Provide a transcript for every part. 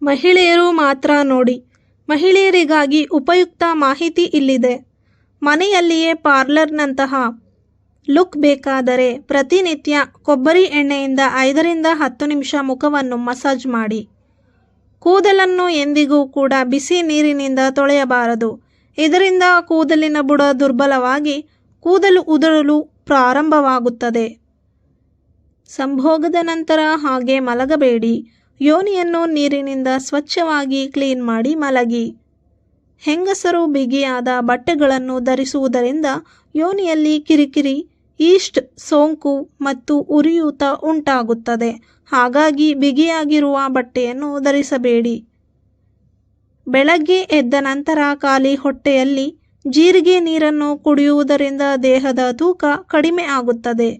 ಮಹಿಳೆಯರು ಮಾತ್ರ ನೋಡಿ. ಮಹಿಳೆಯರಿಗಾಗಿ ಉಪಯುಕ್ತ ಮಾಹಿತಿ ಇಲ್ಲಿದೆ. ಮನೆಯಲ್ಲಿಯೇ ಪಾರ್ಲರ್ನಂತಹ ಲುಕ್ ಬೇಕಾದರೆ ಪ್ರತಿನಿತ್ಯ ಕೊಬ್ಬರಿ ಎಣ್ಣೆಯಿಂದ 5 ರಿಂದ 10 ನಿಮಿಷ ಮುಖವನ್ನು ಮಸಾಜ್ ಮಾಡಿ. ಕೂದಲನ್ನು ಎಂದಿಗೂ ಕೂಡ ಬಿಸಿ ನೀರಿನಿಂದ ತೊಳೆಯಬಾರದು. ಇದರಿಂದ ಕೂದಲಿನ ಬುಡ ದುರ್ಬಲವಾಗಿ ಕೂದಲು ಉದುರಲು ಪ್ರಾರಂಭವಾಗುತ್ತದೆ. ಸಂಭೋಗದ ನಂತರ ಹಾಗೆ ಮಲಗಬೇಡಿ. ಯೋನಿಯನ್ನು ನೀರಿನಿಂದ ಸ್ವಚ್ಛವಾಗಿ ಕ್ಲೀನ್ ಮಾಡಿ ಮಲಗಿ. ಹೆಂಗಸರು ಬಿಗಿಯಾದ ಬಟ್ಟೆಗಳನ್ನು ಧರಿಸುವುದರಿಂದ ಯೋನಿಯಲ್ಲಿ ಕಿರಿಕಿರಿ, ಈಸ್ಟ್ ಸೋಂಕು ಮತ್ತು ಉರಿಯೂತ ಉಂಟಾಗುತ್ತದೆ. ಹಾಗಾಗಿ ಬಿಗಿಯಾಗಿರುವ ಬಟ್ಟೆಯನ್ನು ಧರಿಸಬೇಡಿ. ಬೆಳಗ್ಗೆ ಎದ್ದ ನಂತರ ಖಾಲಿ ಹೊಟ್ಟೆಯಲ್ಲಿ ಜೀರಿಗೆ ನೀರನ್ನು ಕುಡಿಯುವುದರಿಂದ ದೇಹದ ತೂಕ ಕಡಿಮೆ ಆಗುತ್ತದೆ.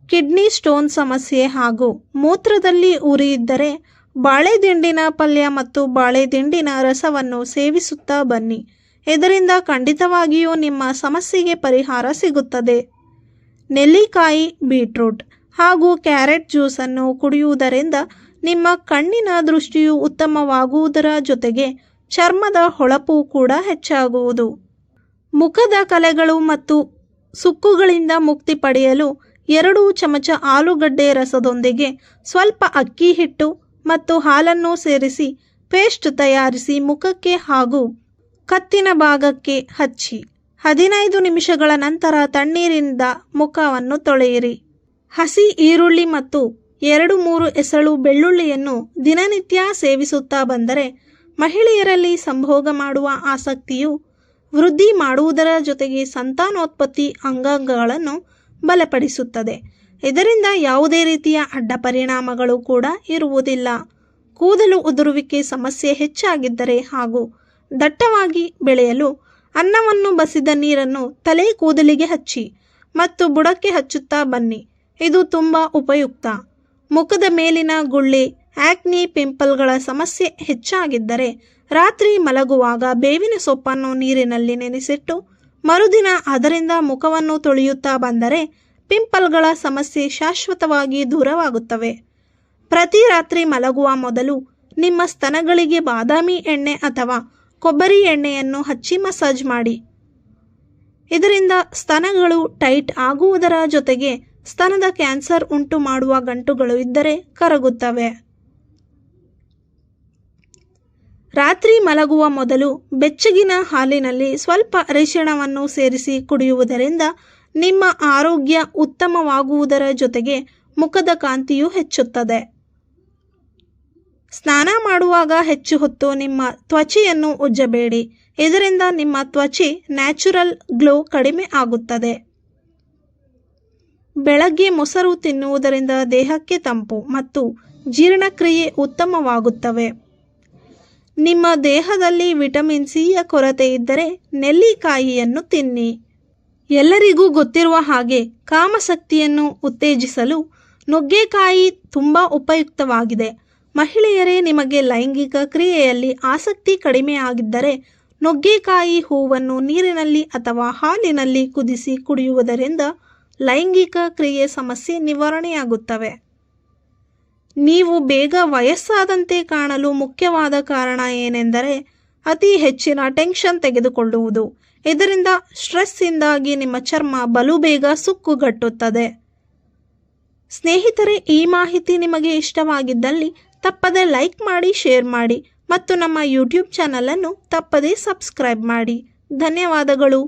ಕಿಡ್ನಿ ಸ್ಟೋನ್ ಸಮಸ್ಯೆ ಹಾಗೂ ಮೂತ್ರದಲ್ಲಿ ಉರಿ ಇದ್ದರೆ ಬಾಳೆದಿಂಡಿನ ಪಲ್ಯ ಮತ್ತು ಬಾಳೆದಿಂಡಿನ ರಸವನ್ನು ಸೇವಿಸುತ್ತಾ ಬನ್ನಿ. ಇದರಿಂದ ಖಂಡಿತವಾಗಿಯೂ ನಿಮ್ಮ ಸಮಸ್ಯೆಗೆ ಪರಿಹಾರ ಸಿಗುತ್ತದೆ. ನೆಲ್ಲಿಕಾಯಿ, ಬೀಟ್ರೂಟ್ ಹಾಗೂ ಕ್ಯಾರೆಟ್ ಜ್ಯೂಸನ್ನು ಕುಡಿಯುವುದರಿಂದ ನಿಮ್ಮ ಕಣ್ಣಿನ ದೃಷ್ಟಿಯು ಉತ್ತಮವಾಗುವುದರ ಜೊತೆಗೆ ಚರ್ಮದ ಹೊಳಪು ಕೂಡ ಹೆಚ್ಚಾಗುವುದು. ಮುಖದ ಕಲೆಗಳು ಮತ್ತು ಸುಕ್ಕುಗಳಿಂದ ಮುಕ್ತಿ ಪಡೆಯಲು 2 ಚಮಚ ಆಲೂಗಡ್ಡೆ ರಸದೊಂದಿಗೆ ಸ್ವಲ್ಪ ಅಕ್ಕಿ ಹಿಟ್ಟು ಮತ್ತು ಹಾಲನ್ನು ಸೇರಿಸಿ ಪೇಸ್ಟ್ ತಯಾರಿಸಿ ಮುಖಕ್ಕೆ ಹಾಗೂ ಕತ್ತಿನ ಭಾಗಕ್ಕೆ ಹಚ್ಚಿ 15 ನಿಮಿಷಗಳ ನಂತರ ತಣ್ಣೀರಿನಿಂದ ಮುಖವನ್ನು ತೊಳೆಯಿರಿ. ಹಸಿ ಈರುಳ್ಳಿ ಮತ್ತು 2-3 ಎಸಳು ಬೆಳ್ಳುಳ್ಳಿಯನ್ನು ದಿನನಿತ್ಯ ಸೇವಿಸುತ್ತಾ ಬಂದರೆ ಮಹಿಳೆಯರಲ್ಲಿ ಸಂಭೋಗ ಮಾಡುವ ಆಸಕ್ತಿಯು ವೃದ್ಧಿ ಮಾಡುವುದರ ಜೊತೆಗೆ ಸಂತಾನೋತ್ಪತ್ತಿ ಅಂಗಾಂಗಗಳನ್ನು ಬಲಪಡಿಸುತ್ತದೆ. ಇದರಿಂದ ಯಾವುದೇ ರೀತಿಯ ಅಡ್ಡ ಪರಿಣಾಮಗಳು ಕೂಡ ಇರುವುದಿಲ್ಲ. ಕೂದಲು ಉದುರುವಿಕೆ ಸಮಸ್ಯೆ ಹೆಚ್ಚಾಗಿದ್ದರೆ ಹಾಗೂ ದಟ್ಟವಾಗಿ ಬೆಳೆಯಲು ಅನ್ನವನ್ನು ಬಸಿದ ನೀರನ್ನು ತಲೆ ಕೂದಲಿಗೆ ಹಚ್ಚಿ ಮತ್ತು ಬುಡಕ್ಕೆ ಹಚ್ಚುತ್ತಾ ಬನ್ನಿ. ಇದು ತುಂಬ ಉಪಯುಕ್ತ. ಮುಖದ ಮೇಲಿನ ಗುಳ್ಳೆ, ಆಕ್ನಿ, ಪಿಂಪಲ್ಗಳ ಸಮಸ್ಯೆ ಹೆಚ್ಚಾಗಿದ್ದರೆ ರಾತ್ರಿ ಮಲಗುವಾಗ ಬೇವಿನ ಸೊಪ್ಪನ್ನು ನೀರಿನಲ್ಲಿ ನೆನೆಸಿಟ್ಟು ಮರುದಿನ ಅದರಿಂದ ಮುಖವನ್ನು ತೊಳೆಯುತ್ತಾ ಬಂದರೆ ಪಿಂಪಲ್ಗಳ ಸಮಸ್ಯೆ ಶಾಶ್ವತವಾಗಿ ದೂರವಾಗುತ್ತವೆ. ಪ್ರತಿ ರಾತ್ರಿ ಮಲಗುವ ಮೊದಲು ನಿಮ್ಮ ಸ್ತನಗಳಿಗೆ ಬಾದಾಮಿ ಎಣ್ಣೆ ಅಥವಾ ಕೊಬ್ಬರಿ ಎಣ್ಣೆಯನ್ನು ಹಚ್ಚಿ ಮಸಾಜ್ ಮಾಡಿ. ಇದರಿಂದ ಸ್ತನಗಳು ಟೈಟ್ ಆಗುವುದರ ಜೊತೆಗೆ ಸ್ತನದ ಕ್ಯಾನ್ಸರ್ ಉಂಟು ಮಾಡುವ ಗಂಟುಗಳು ಇದ್ದರೆ ಕರಗುತ್ತವೆ. ರಾತ್ರಿ ಮಲಗುವ ಮೊದಲು ಬೆಚ್ಚಗಿನ ಹಾಲಿನಲ್ಲಿ ಸ್ವಲ್ಪ ಅರಿಶಿಣವನ್ನು ಸೇರಿಸಿ ಕುಡಿಯುವುದರಿಂದ ನಿಮ್ಮ ಆರೋಗ್ಯ ಉತ್ತಮವಾಗುವುದರ ಜೊತೆಗೆ ಮುಖದ ಕಾಂತಿಯು ಹೆಚ್ಚುತ್ತದೆ. ಸ್ನಾನ ಮಾಡುವಾಗ ಹೆಚ್ಚು ಹೊತ್ತು ನಿಮ್ಮ ತ್ವಚೆಯನ್ನು ಉಜ್ಜಬೇಡಿ. ಇದರಿಂದ ನಿಮ್ಮ ತ್ವಚೆ ನ್ಯಾಚುರಲ್ ಗ್ಲೋ ಕಡಿಮೆ ಆಗುತ್ತದೆ. ಬೆಳಗ್ಗೆ ಮೊಸರು ತಿನ್ನುವುದರಿಂದ ದೇಹಕ್ಕೆ ತಂಪು ಮತ್ತು ಜೀರ್ಣಕ್ರಿಯೆ ಉತ್ತಮವಾಗುತ್ತವೆ. ನಿಮ್ಮ ದೇಹದಲ್ಲಿ ವಿಟಮಿನ್ ಸಿಯ ಕೊರತೆ ಇದ್ದರೆ ನೆಲ್ಲಿಕಾಯಿಯನ್ನು ತಿನ್ನಿ. ಎಲ್ಲರಿಗೂ ಗೊತ್ತಿರುವ ಹಾಗೆ ಕಾಮಶಕ್ತಿಯನ್ನು ಉತ್ತೇಜಿಸಲು ನುಗ್ಗೆಕಾಯಿ ತುಂಬ ಉಪಯುಕ್ತವಾಗಿದೆ. ಮಹಿಳೆಯರೇ, ನಿಮಗೆ ಲೈಂಗಿಕ ಕ್ರಿಯೆಯಲ್ಲಿ ಆಸಕ್ತಿ ಕಡಿಮೆ ಆಗಿದ್ದರೆ ನುಗ್ಗೆಕಾಯಿ ಹೂವನ್ನು ನೀರಿನಲ್ಲಿ ಅಥವಾ ಹಾಲಿನಲ್ಲಿ ಕುದಿಸಿ ಕುಡಿಯುವುದರಿಂದ ಲೈಂಗಿಕ ಕ್ರಿಯೆ ಸಮಸ್ಯೆ ನಿವಾರಣೆಯಾಗುತ್ತವೆ. ನೀವು ಬೇಗ ವಯಸ್ಸಾದಂತೆ ಕಾಣಲು ಮುಖ್ಯವಾದ ಕಾರಣ ಏನೆಂದರೆ ಅತಿ ಹೆಚ್ಚಿನ ಟೆನ್ಷನ್ ತೆಗೆದುಕೊಳ್ಳುವುದು. ಇದರಿಂದ ಸ್ಟ್ರೆಸ್ಸಿಂದಾಗಿ ನಿಮ್ಮ ಚರ್ಮ ಬಲು ಬೇಗ ಸುಕ್ಕುಗಟ್ಟುತ್ತದೆ. ಸ್ನೇಹಿತರೆ, ಈ ಮಾಹಿತಿ ನಿಮಗೆ ಇಷ್ಟವಾಗಿದ್ದಲ್ಲಿ ತಪ್ಪದೆ ಲೈಕ್ ಮಾಡಿ, ಶೇರ್ ಮಾಡಿ ಮತ್ತು ನಮ್ಮ ಯೂಟ್ಯೂಬ್ ಚಾನಲನ್ನು ತಪ್ಪದೆ ಸಬ್ಸ್ಕ್ರೈಬ್ ಮಾಡಿ. ಧನ್ಯವಾದಗಳು.